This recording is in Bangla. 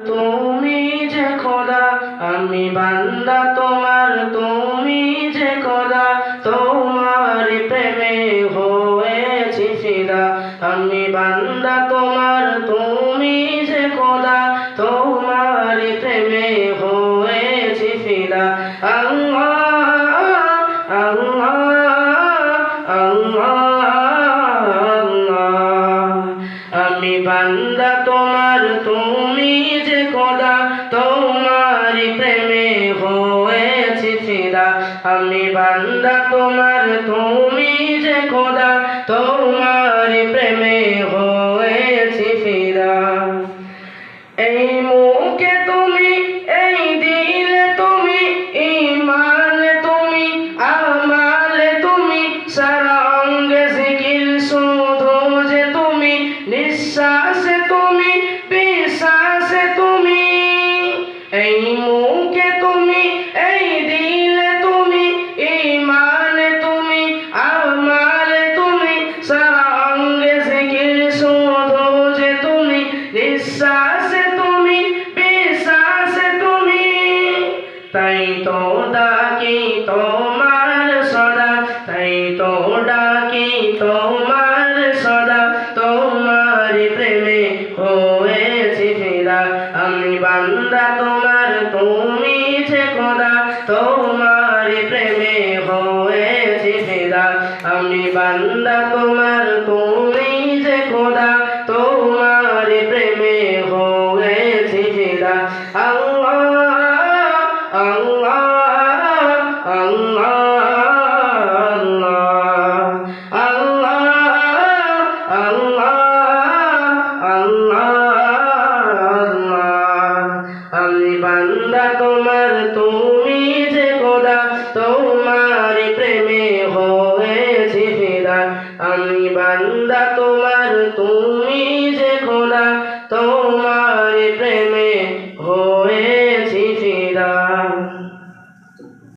তুমি যে খোদা আমি বান্দা তোমার, তুমি যে খোদা তোমার প্রেমে হয়েছি ফিদা। আমি বান্দা তোমার, তুমি যে খোদা তোমার প্রেমে হয়েছি ফিদা। আল্লাহ আল্লাহ আল্লাহ, আমি বান্দা তোমার, তুমি যে খোদা তোমারি প্রেমে হয়েছি ফিদা। আমি বান্দা তোমার, তুমি যে খোদা তোমারি প্রেমে হয়েছি ফিদা। এই মুখে তুমি, এই দিলে তুমি, ঈমানে তুমি, আমালে তুমি, সারা অঙ্গে জিকির শুধু যে তুমি, নিঃশ্বাসে তুমি, বিশ্বাসে তুমি। এই মুখে তুমি, এই দিলে তুমি, ঈমানে তুমি, আমালে তুমি, সারা অঙ্গে জিকির শুধু যে তুমি, নিঃশ্বাসে তুমি, বিশ্বাসে তুমি। তাই তো ডাকি তোমার সদা, তাই তো ডাকি তোমার সদা, তোমার প্রেমে হয়েছি ফিদা। আমি বান্দা তোমার, তুমি যে খোদা তোমার প্রেমে হয়েছি ফিদা। আমি বান্দা তোমার, তুমি যে খোদা তোমার প্রেমে হয়েছি ফিদা। আল্লাহ আল্লাহ আল্লাহ আল্লাহ আল্লাহ। আমি বান্দা তোমার, তুমি যে খোদা তোমার প্রেমে হয়েছি ফিদা। আমি বান্দা তোমার, তুমি যে খোদা